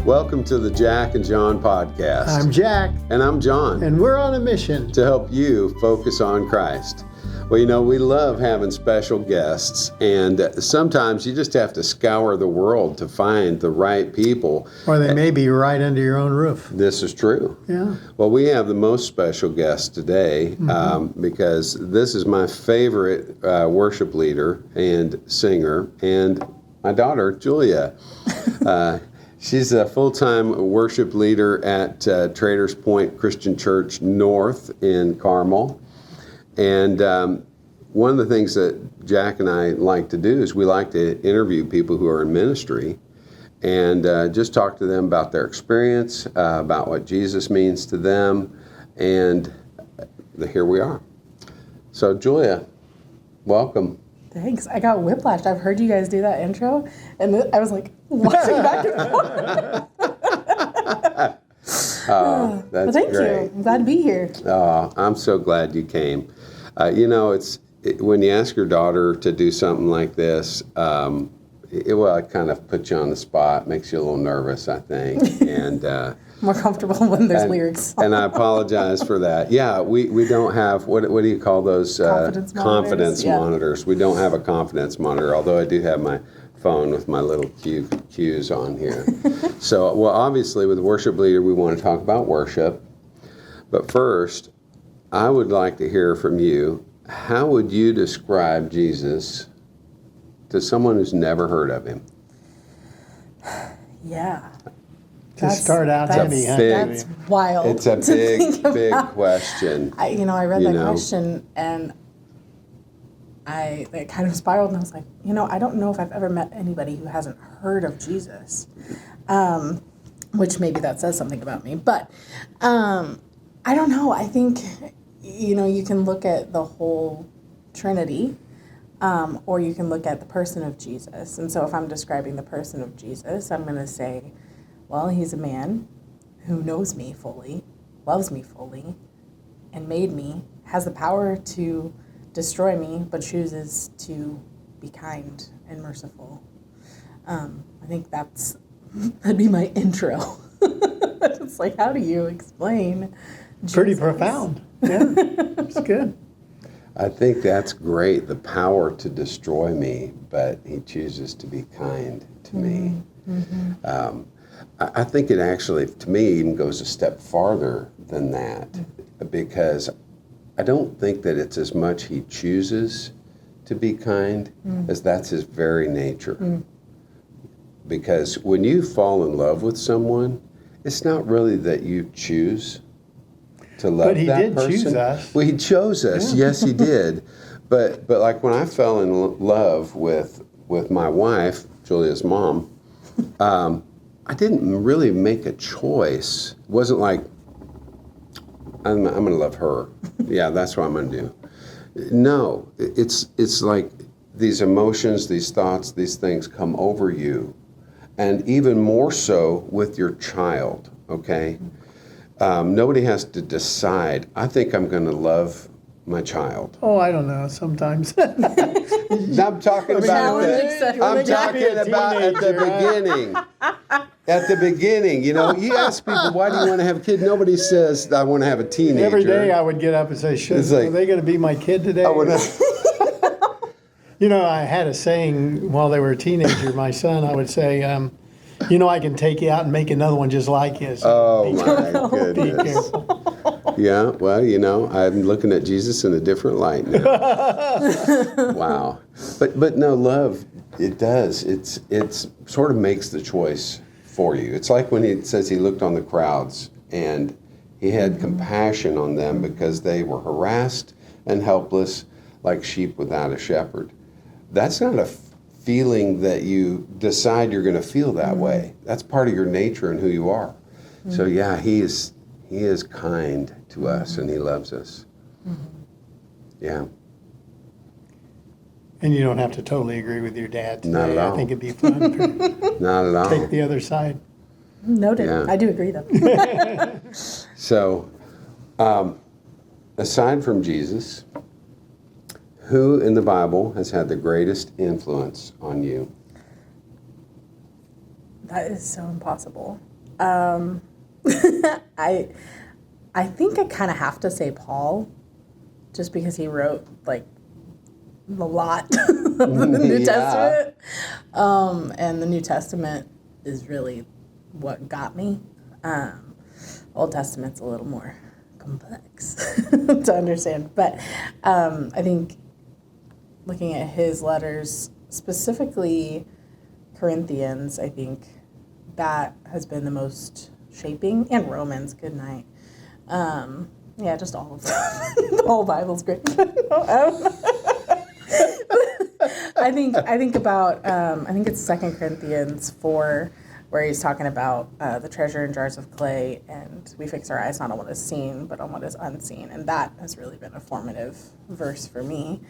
Welcome to the Jack and John podcast. I'm Jack. And I'm John. And we're on a mission to help you focus on Christ. Well, you know, we love having special guests, and sometimes you just have to scour the world to find the right people. Or they may be right under your own roof. This is true. Yeah. Well, we have the most special guest today because this is my favorite worship leader and singer, and my daughter, Julia. She's a full-time worship leader at Traders Point Christian Church North in Carmel. And one of the things that Jack and I like to do is we like to interview people who are in ministry and just talk to them about their experience, about what Jesus means to them, and here we are. So, Julia, welcome. Thanks. I got whiplash. I've heard you guys do that intro, and I was like watching back and forth. Oh, that's thank great. you. I'm glad to be here. Oh, I'm so glad you came. You know, when you ask your daughter to do something like this, it kind of puts you on the spot, makes you a little nervous, I think, and more comfortable when there's lyrics. And I apologize for that. Yeah, we don't have what do you call those confidence monitors? We don't have a confidence monitor, although I do have my phone with my little cues on here. So, well, obviously, with worship leader, we want to talk about worship, but first, I would like to hear from you. How would you describe Jesus to someone who's never heard of him? Yeah. To start out heavy, that's wild. It's a big question. I read that question and it kind of spiraled, and I was like, I don't know if I've ever met anybody who hasn't heard of Jesus, which maybe that says something about me. But I don't know. I think, you can look at the whole Trinity, or you can look at the person of Jesus. And so if I'm describing the person of Jesus, I'm going to say, well, he's a man who knows me fully, loves me fully, and made me, has the power to destroy me, but chooses to be kind and merciful. I think that'd be my intro. It's like, how do you explain Jesus? Pretty profound. Yeah, it's good. I think that's great, the power to destroy me, but he chooses to be kind to me. Mm-hmm. I think it actually, to me, even goes a step farther than that, because I don't think that it's as much he chooses to be kind as that's his very nature. Because when you fall in love with someone, it's not really that you choose to love that person. But he did choose us. Well, he chose us. Yeah. Yes, he did. But like when I fell in love with my wife, Julia's mom, I didn't really make a choice. It wasn't like, I'm going to love her. Yeah, that's what I'm going to do. No, it's like these emotions, these thoughts, these things come over you. And even more so with your child, okay? Nobody has to decide, I think I'm going to love my child. Oh, I don't know, sometimes. I'm talking about at the beginning. At the beginning, you ask people, why do you want to have a kid? Nobody says, I want to have a teenager. Every day I would get up and say, are they going to be my kid today? I had a saying while they were a teenager, my son, I would say, I can take you out and make another one just like his. Oh, my goodness. Be careful. Yeah, well, I'm looking at Jesus in a different light now. Wow. But no, love, it does. It's sort of makes the choice for you. It's like when he says he looked on the crowds and he had compassion on them because they were harassed and helpless like sheep without a shepherd. That's not a feeling that you decide you're going to feel that way. That's part of your nature and who you are. So yeah, he is kind to us and he loves us. Yeah. And you don't have to totally agree with your dad today. Not at all. I think it'd be fun to Not at all. take the other side. Noted. Yeah. I do agree, though. So, aside from Jesus, who in the Bible has had the greatest influence on you? That is so impossible. I think I kind of have to say Paul, just because he wrote like a lot of the New Testament, and the New Testament is really what got me. Old Testament's a little more complex to understand, but I think looking at his letters, specifically Corinthians, I think that has been the most shaping, and Romans, good night. Yeah, just all of them. The whole Bible's great. I think about I think it's 2 Corinthians 4, where he's talking about the treasure in jars of clay, and we fix our eyes not on what is seen, but on what is unseen, and that has really been a formative verse for me.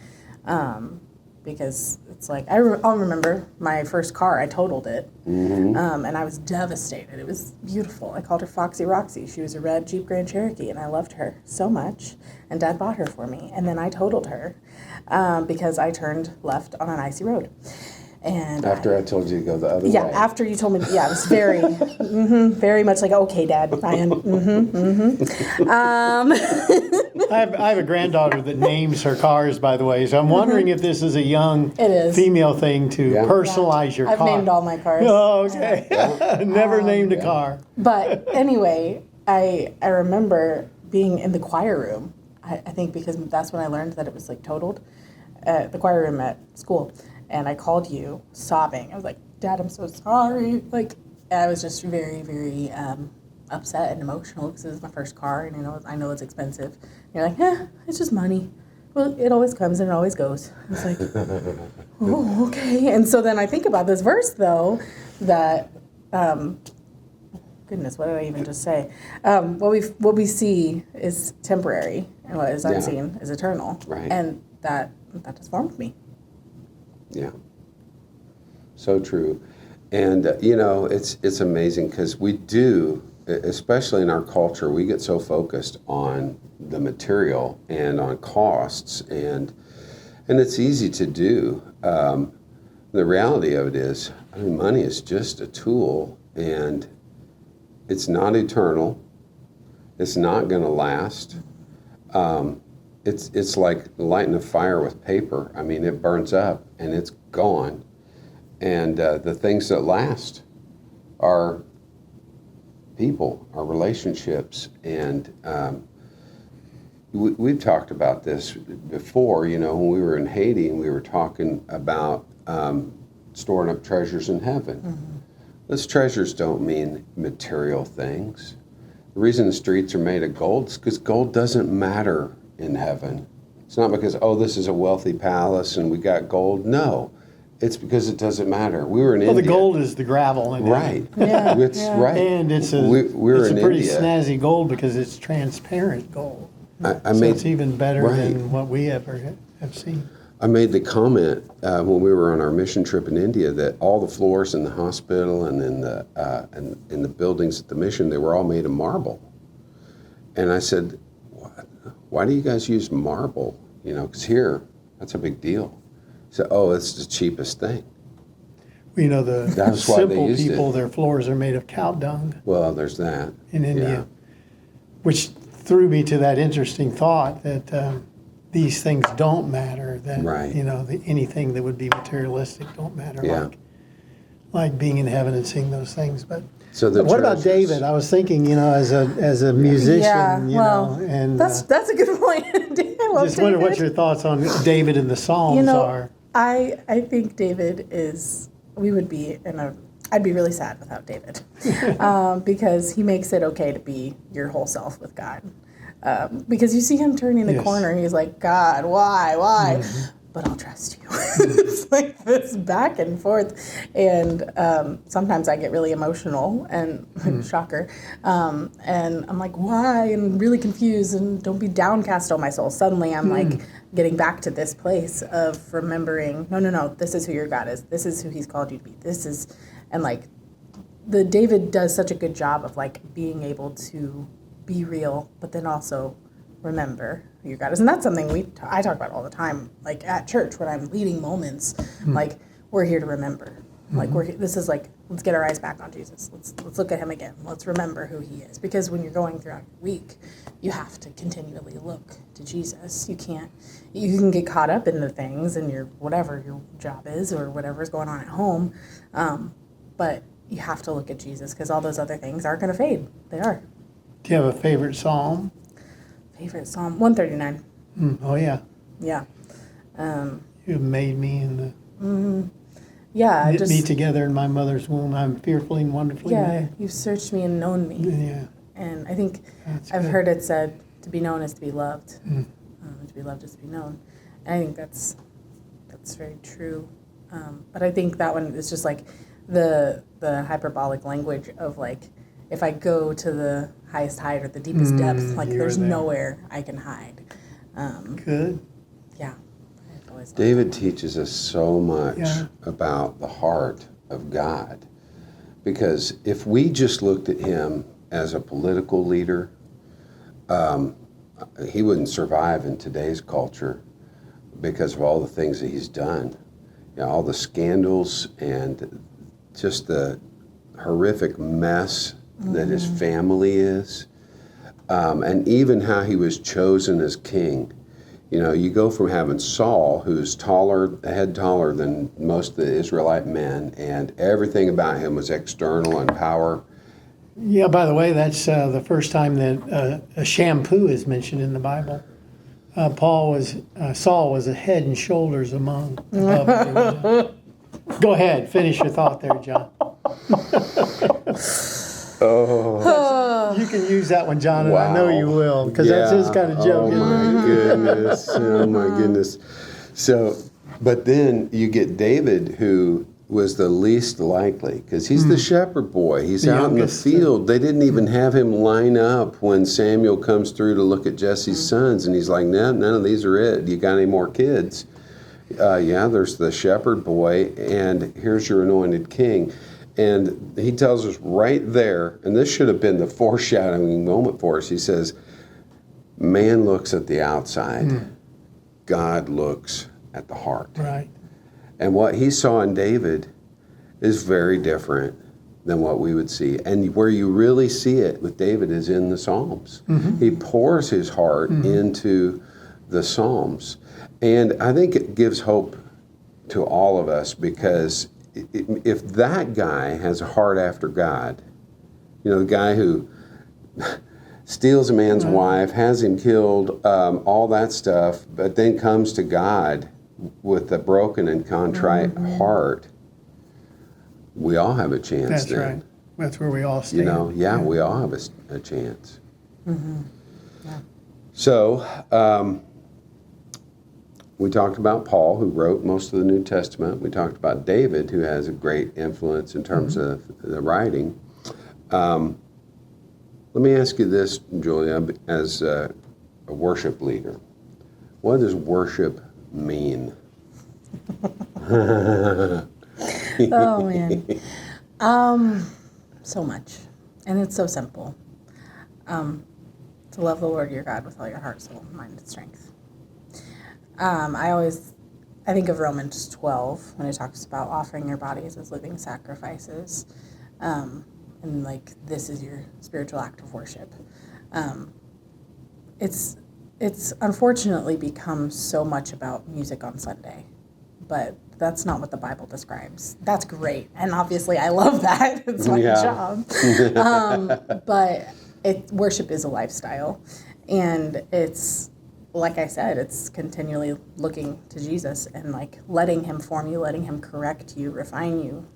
Because it's like, I'll remember my first car, I totaled it, and I was devastated. It was beautiful. I called her Foxy Roxy. She was a red Jeep Grand Cherokee, and I loved her so much, and Dad bought her for me, and then I totaled her because I turned left on an icy road. And After I told you to go the other way. Yeah, after you told me, yeah, it was very, very much like, okay, Dad, Ryan, I have a granddaughter that names her cars, by the way, so I'm wondering if this is a young female thing to personalize your car. I've named all my cars. Oh, okay. Never named a car. But anyway, I remember being in the choir room, I think because that's when I learned that it was like totaled, the choir room at school. And I called you sobbing. I was like, Dad, I'm so sorry. Like, I was just very, very upset and emotional because it was my first car, and I know it's expensive. And you're like, it's just money. Well, it always comes and it always goes. I was like, oh, okay. And so then I think about this verse, though, that, goodness, what did I even just say? What we see is temporary, and what is unseen is eternal. Right. And that has formed me. Yeah, so true. And, it's amazing because we do, especially in our culture, we get so focused on the material and on costs, and it's easy to do. The reality of it is, money is just a tool, and it's not eternal. It's not going to last. It's like lighting a fire with paper. It burns up and it's gone. And the things that last are people, our relationships. And we've talked about this before, when we were in Haiti and we were talking about storing up treasures in heaven. Mm-hmm. Those treasures don't mean material things. The reason the streets are made of gold is because gold doesn't matter in heaven. It's not because, this is a wealthy palace and we got gold. No, it's because it doesn't matter. We were in India. Well, the gold is the gravel. Right. Yeah. Right. And it's a pretty snazzy gold because it's transparent gold. It's even better than what we ever have seen. I made the comment when we were on our mission trip in India that all the floors in the hospital and in the buildings at the mission, they were all made of marble. And I said, why do you guys use marble? Because here, that's a big deal. So, it's the cheapest thing. Well, the simple people, their floors are made of cow dung. Well, there's that. In India. Which threw me to that interesting thought that these things don't matter. That, anything that would be materialistic don't matter. Yeah. Like being in heaven and seeing those things. But what about David? I was thinking, as a musician, and that's a good point. I love just wonder what your thoughts on David and the Psalms are. I think David is. I'd be really sad without David, because he makes it okay to be your whole self with God. Because you see him turning the corner and he's like, God, why? Mm-hmm. But I'll trust you. It's like this back and forth. And sometimes I get really emotional and shocker. And I'm like, why? And really confused, and don't be downcast, oh my soul. Suddenly I'm like getting back to this place of remembering, no, this is who your God is. This is who he's called you to be. And like David does such a good job of like being able to be real, but then also remember who your God is. And that's something I talk about all the time, like at church when I'm leading moments, like we're here to remember Like this is like, let's get our eyes back on Jesus. Let's look at him again. Let's remember who he is. Because when you're going throughout your week, you have to continually look to Jesus. You can get caught up in the things and whatever your job is or whatever's going on at home. But you have to look at Jesus because all those other things are going to fade. They are. Do you have a favorite psalm? Favorite Psalm 139. Oh, yeah. Yeah. You've made me in the... Yeah. Knit me together in my mother's womb. I'm fearfully and wonderfully made. You've searched me and known me. Yeah. And I think I've good. heard it said, to be known is to be loved. To be loved is to be known. And I think that's very true. But I think that one is just like the hyperbolic language of like, if I go to the highest height or the deepest depth, like there's nowhere I can hide. Good. Yeah. David teaches us so much about the heart of God. Because if we just looked at him as a political leader, he wouldn't survive in today's culture because of all the things that he's done. You know, all the scandals and just the horrific mess that his family is, and even how he was chosen as king. You know, you go from having Saul, who's a head taller than most of the Israelite men, and everything about him was external and power. Yeah, by the way, that's the first time that a shampoo is mentioned in the Bible. Saul was a head and shoulders above everyone. Go ahead, finish your thought there, John. You can use that one, John, and I know you will, because that's his kind of joke. Oh my goodness. So, but then you get David, who was the least likely, because he's the shepherd boy. He's The out youngest. in the field. They didn't even have him line up when Samuel comes through to look at Jesse's sons, and he's like, no, none of these are it. You got any more kids? There's the shepherd boy, and here's your anointed king. And he tells us right there, and this should have been the foreshadowing moment for us. He says, man looks at the outside. God looks at the heart. Right. And what he saw in David is very different than what we would see. And where you really see it with David is in the Psalms. He pours his heart into the Psalms. And I think it gives hope to all of us, because if that guy has a heart after God, you know, the guy who steals a man's wife, has him killed, all that stuff, but then comes to God with a broken and contrite heart, we all have a chance. That's then. right. That's where we all stand. You know, we all have a chance. So, we talked about Paul, who wrote most of the New Testament. We talked about David, who has a great influence in terms of the writing. Let me ask you this, Julia, as a worship leader. What does worship mean? Oh, man. So much. And it's so simple. To love the Lord your God with all your heart, soul, mind, and strength. I think of Romans 12 when it talks about offering your bodies as living sacrifices. And like, this is your spiritual act of worship. It's unfortunately become so much about music on Sunday, but that's not what the Bible describes. That's great. And obviously I love that. It's my job. But worship is a lifestyle, and it's, like I said, it's continually looking to Jesus and like letting him form you, letting him correct you, refine you,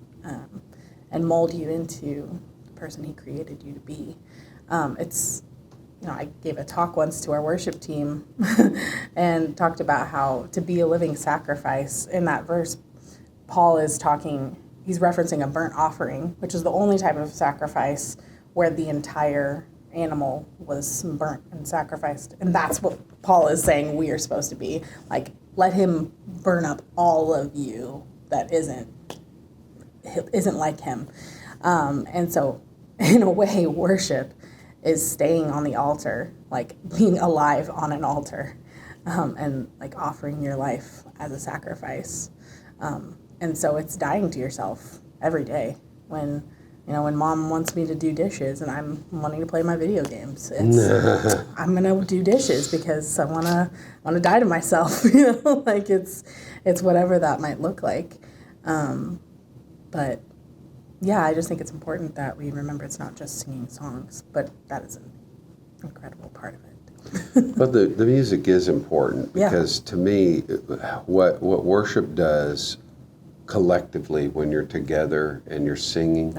and mold you into the person he created you to be. I gave a talk once to our worship team and talked about how to be a living sacrifice. In that verse, Paul is he's referencing a burnt offering, which is the only type of sacrifice where the entire animal was burnt and sacrificed. And that's what Paul is saying we are supposed to be. Like, let him burn up all of you that isn't like him. And so, in a way, worship is staying on the altar, like being alive on an altar, and like offering your life as a sacrifice. And so it's dying to yourself every day when, when mom wants me to do dishes and I'm wanting to play my video games. I'm going to do dishes because I want to die to myself, like it's whatever that might look like. But yeah, I just think it's important that we remember it's not just singing songs, but that is an incredible part of it. But the music is important because to me, what worship does collectively when you're together and you're singing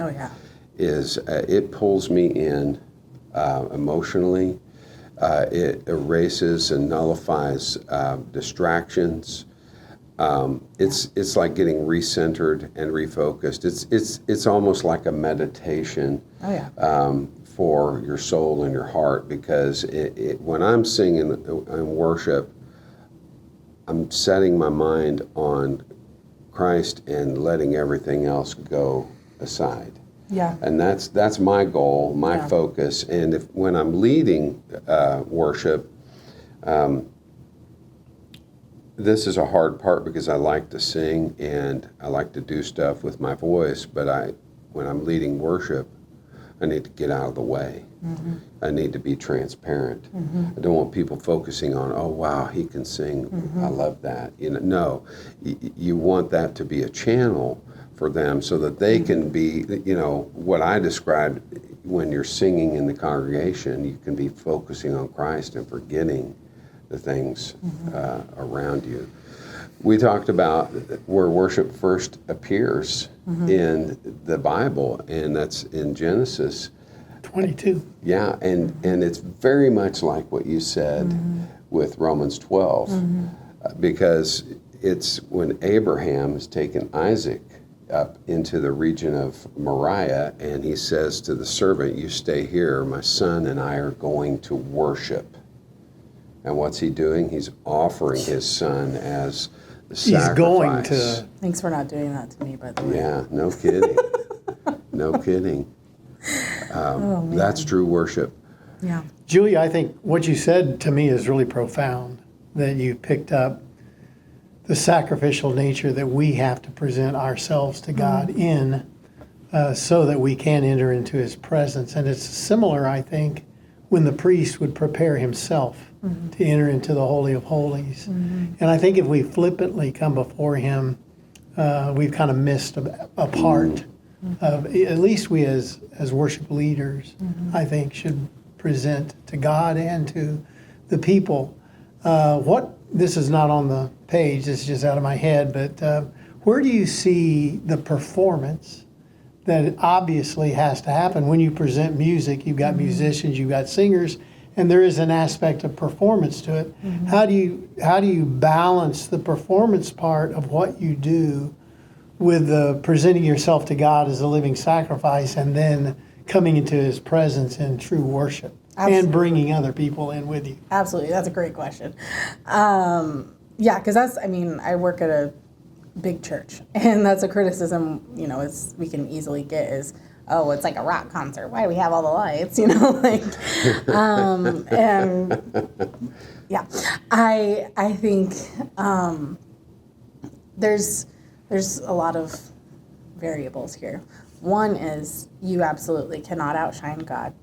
is it pulls me in emotionally. It erases and nullifies distractions. It's like getting recentered and refocused. It's almost like a meditation for your soul and your heart, because when I'm singing in worship, I'm setting my mind on Christ and letting everything else go aside. Yeah. And that's my goal, my focus. And when I'm leading worship, this is a hard part because I like to sing and I like to do stuff with my voice, but when I'm leading worship, I need to get out of the way. Mm-hmm. I need to be transparent. Mm-hmm. I don't want people focusing on, oh, wow, he can sing. Mm-hmm. I love that. No, you want that to be a channel for them so that they can be, what I described when you're singing in the congregation, you can be focusing on Christ and forgetting the things around you. We talked about where worship first appears in the Bible, and that's in Genesis 22. Yeah, and it's very much like what you said with Romans 12, because it's when Abraham has taken Isaac up into the region of Moriah, and he says to the servant, you stay here, my son and I are going to worship. And what's he doing? He's offering his son as the sacrifice. He's going to. Thanks for not doing that to me, by the way. Yeah, no kidding. No kidding. That's true worship. Yeah. Julia, I think what you said to me is really profound, that you picked up the sacrificial nature that we have to present ourselves to God in so that we can enter into his presence. And it's similar, I think, when the priest would prepare himself to enter into the Holy of Holies. And I think if we flippantly come before him, we've kind of missed a part of, at least we as worship leaders, I think, should present to God and to the people. This is not on the page, this is just out of my head, but where do you see the performance that obviously has to happen when you present music? You've got musicians, you've got singers, and there is an aspect of performance to it. How do you balance the performance part of what you do with presenting yourself to God as a living sacrifice and then coming into his presence in true worship? Absolutely. And bringing other people in with you? Absolutely, that's a great question. Because I work at a big church, and that's a criticism, we can easily get is, oh, it's like a rock concert. Why do we have all the lights? I think there's a lot of variables here. One is you absolutely cannot outshine God.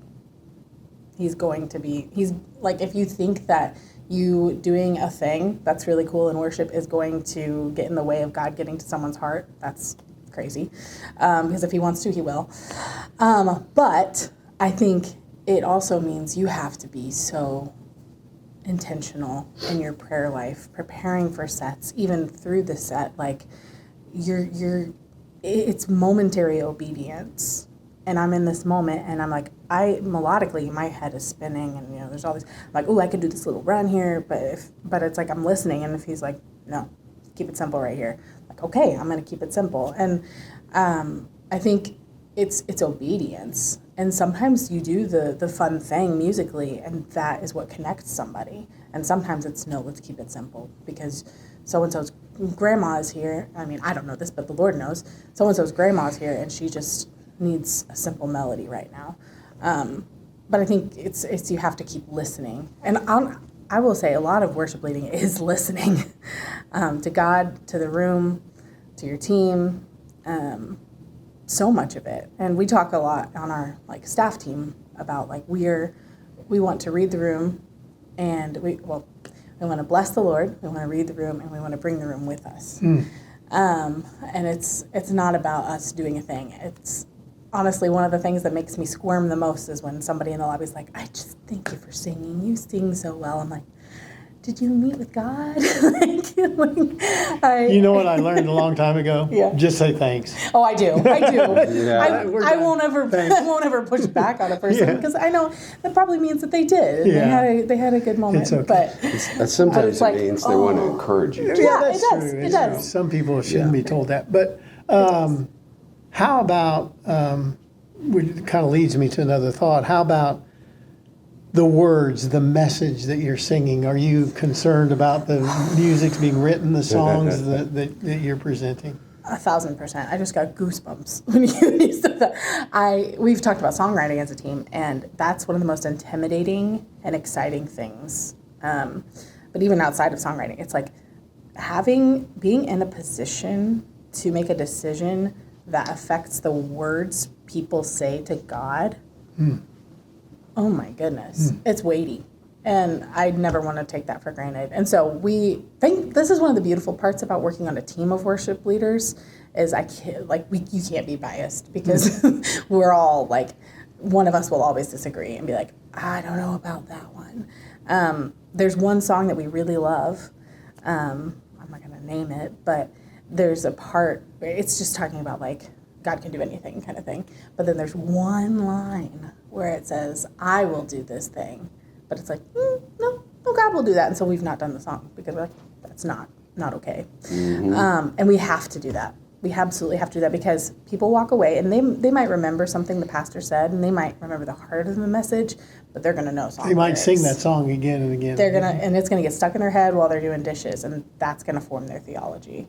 He's like, if you think that you doing a thing that's really cool in worship is going to get in the way of God getting to someone's heart, that's crazy. Because if he wants to, he will. But I think it also means you have to be so intentional in your prayer life, preparing for sets, even through the set. Like, it's momentary obedience. And I'm in this moment, and I'm like, melodically, my head is spinning, and there's all these. I'm like, oh, I could do this little run here, but it's like I'm listening, and if he's like, no, keep it simple right here, like, okay, I'm gonna keep it simple, and I think it's obedience, and sometimes you do the fun thing musically, and that is what connects somebody, and sometimes it's no, let's keep it simple because so and so's grandma is here. I mean, I don't know this, but the Lord knows. So and so's grandma's here, and she just needs a simple melody right now. But I think it's you have to keep listening. And I will say a lot of worship leading is listening to God, to the room, to your team, so much of it. And we talk a lot on our like staff team about like we want to read the room, and we want to bless the Lord, we want to read the room, and we want to bring the room with us. And it's not about us doing a thing. It's honestly one of the things that makes me squirm the most is when somebody in the lobby is like, I just thank you for singing. You sing so well. I'm like, did you meet with God? You know what I learned a long time ago? Yeah. Just say thanks. Oh, I do. Yeah. I won't ever push back on a person because I know that probably means that they did. And Yeah. they had a good moment. It's okay. But Sometimes it's like, it means they want to encourage you. Yeah, that's it does. true. It It's does. true. Some people shouldn't be told that. But how about, which kind of leads me to another thought, how about the words, the message that you're singing? Are you concerned about the music's being written, the songs that you're presenting? 1,000%. I just got goosebumps when you said that. We've talked about songwriting as a team, and that's one of the most intimidating and exciting things. But even outside of songwriting, it's like being in a position to make a decision that affects the words people say to God. Oh my goodness, it's weighty. And I never want to take that for granted. And so we think this is one of the beautiful parts about working on a team of worship leaders is you can't be biased because we're all like, one of us will always disagree and be like, I don't know about that one. There's one song that we really love. I'm not going to name it, but there's a part where it's just talking about like, God can do anything kind of thing. But then there's one line where it says, I will do this thing. But it's like, no, God will do that. And so we've not done the song because we're like, that's not okay. And we have to do that. We absolutely have to do that because people walk away and they might remember something the pastor said and they might remember the heart of the message, but they're going to know song They might lyrics. sing that song again and again. And it's going to get stuck in their head while they're doing dishes, and that's going to form their theology.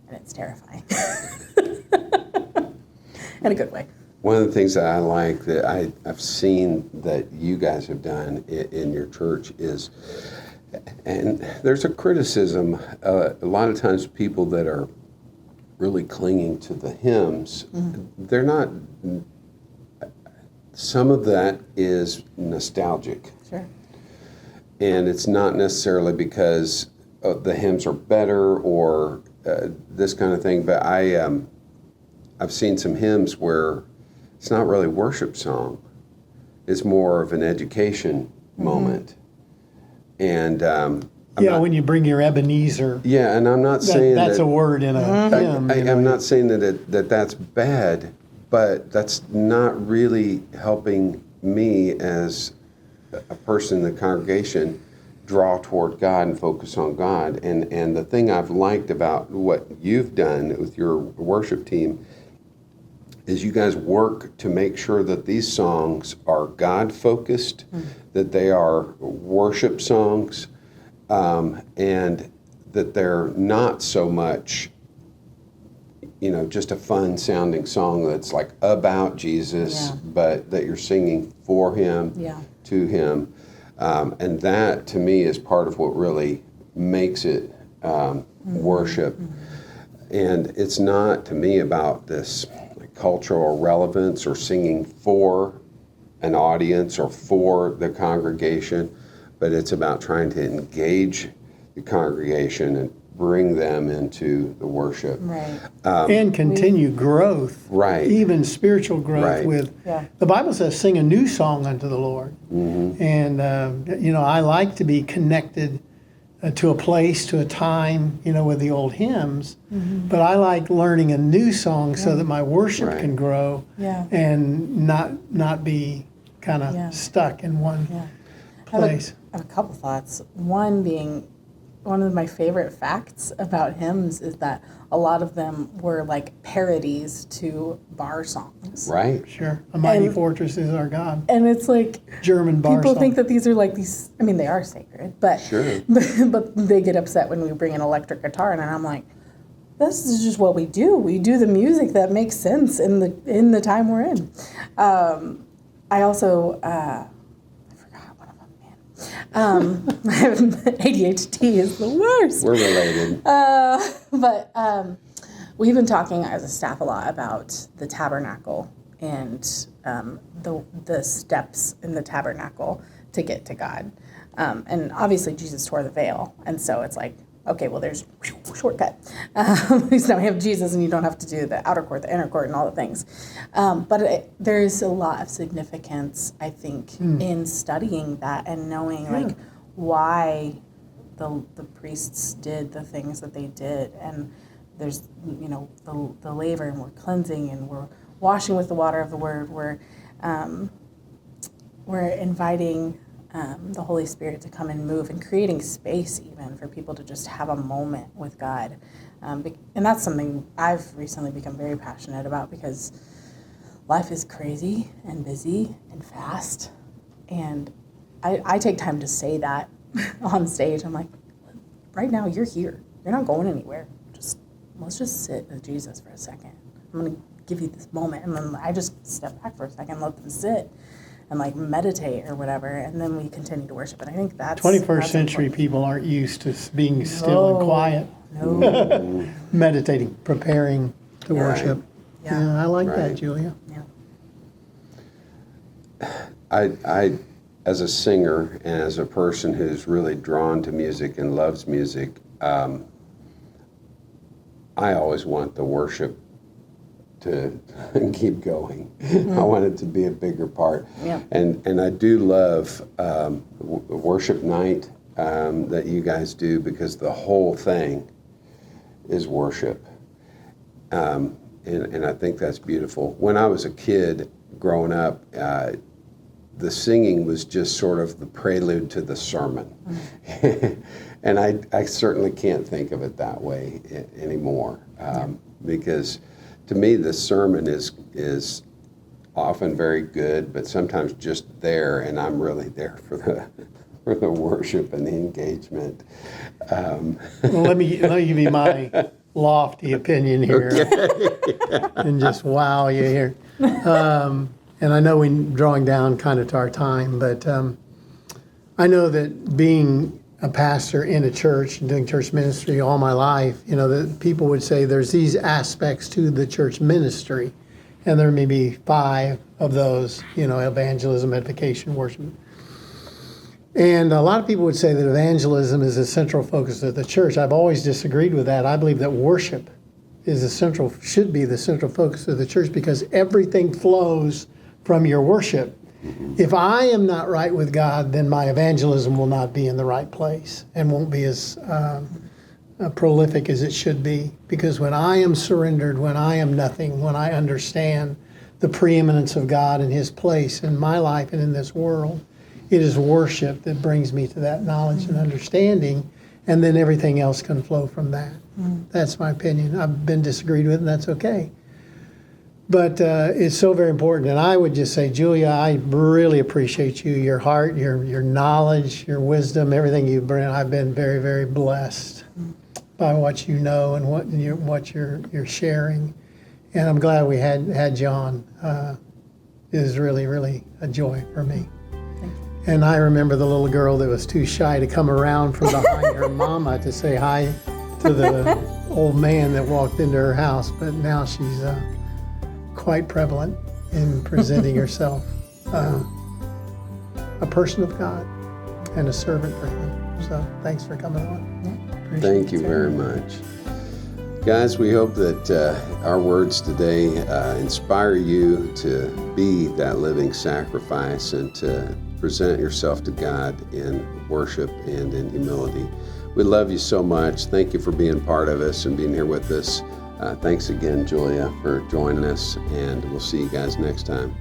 And it's terrifying. In a good way. One of the things that I like that I've seen that you guys have done in your church is, and there's a criticism, a lot of times people that are really clinging to the hymns, they're not, some of that is nostalgic. Sure. And it's not necessarily because the hymns are better or this kind of thing, but I've seen some hymns where it's not really worship song. It's more of an education moment. And when you bring your Ebenezer. yeah, and I'm not saying that's that, a word in a hymn. I'm not saying that that's bad, but that's not really helping me as a person in the congregation draw toward God and focus on God. And the thing I've liked about what you've done with your worship team is you guys work to make sure that these songs are God-focused, that they are worship songs, and that they're not so much, just a fun-sounding song that's like about Jesus, but that you're singing for Him, to Him. And that, to me, is part of what really makes it worship. And it's not, to me, about this cultural relevance or singing for an audience or for the congregation, but it's about trying to engage the congregation and bring them into the worship. Right. And continue growth. Right. Even spiritual growth Right. the Bible says, sing a new song unto the Lord. And, I like to be connected to a place, to a time, with the old hymns. But I like learning a new song so that my worship Right. can grow and not be kind of stuck in one place. I have a couple thoughts. One being, one of my favorite facts about hymns is that a lot of them were like parodies to bar songs. Right. Sure. A mighty fortress is our God. And it's like, German bar people song. think that these are like these, I mean, they are sacred, but Sure. but they get upset when we bring an electric guitar in, and I'm like, this is just what we do. We do the music that makes sense in the time we're in. I also, I forgot one of them, man. I have ADHD is the worst. We're related. we've been talking as a staff a lot about the tabernacle and the steps in the tabernacle to get to God. And obviously Jesus tore the veil. And so it's like, okay, well, there's shortcut. At least now we have Jesus and you don't have to do the outer court, the inner court, and all the things. But there's a lot of significance, I think, in studying that and knowing like why the priests did the things that they did. And there's, the laver, and we're cleansing, and we're washing with the water of the word. We're inviting the Holy Spirit to come and move, and creating space even for people to just have a moment with God. And that's something I've recently become very passionate about, because life is crazy and busy and fast. And I take time to say that on stage. I'm like, right now you're here. You're not going anywhere. Let's just sit with Jesus for a second. I'm going to give you this moment. And then I just step back for a second, let them sit and like meditate or whatever. And then we continue to worship. And I think that's 21st century important. people aren't used to being still and quiet. No. Meditating, preparing to worship. Yeah. I like that, Right. Julia. Yeah. I, as a singer and as a person who's really drawn to music and loves music, I always want the worship to keep going. I want it to be a bigger part. Yeah. And I do love worship night that you guys do, because the whole thing is worship. And I think that's beautiful. When I was a kid growing up, the singing was just sort of the prelude to the sermon. And I certainly can't think of it that way anymore, because to me the sermon is often very good, but sometimes just there, and I'm really there for the worship and the engagement. Well, let me give you my lofty opinion here, and just wow you here. And I know we're drawing down kind of to our time, but I know that being a pastor in a church and doing church ministry all my life, that people would say there's these aspects to the church ministry, and there may be 5 of those, evangelism, edification, worship. And a lot of people would say that evangelism is a central focus of the church. I've always disagreed with that. I believe that worship should be the central focus of the church, because everything flows from your worship. If I am not right with God, then my evangelism will not be in the right place and won't be as prolific as it should be. Because when I am surrendered, when I am nothing, when I understand the preeminence of God and His place in my life and in this world, it is worship that brings me to that knowledge and understanding, and then everything else can flow from that. That's my opinion. I've been disagreed with, and that's okay. But it's so very important. And I would just say, Julia, I really appreciate you, your heart, your knowledge, your wisdom, everything you bring. I've been very, very blessed by what you know and what you're sharing. And I'm glad we had you on. It is really, really a joy for me. And I remember the little girl that was too shy to come around from behind her mama to say hi to the old man that walked into her house. But now she's quite prevalent in presenting herself a person of God and a servant for Him. So thanks for coming on. Thank you very much. Guys, we hope that our words today inspire you to be that living sacrifice and to present yourself to God in worship and in humility. We love you so much. Thank you for being part of us and being here with us. Thanks again, Julia, for joining us, and we'll see you guys next time.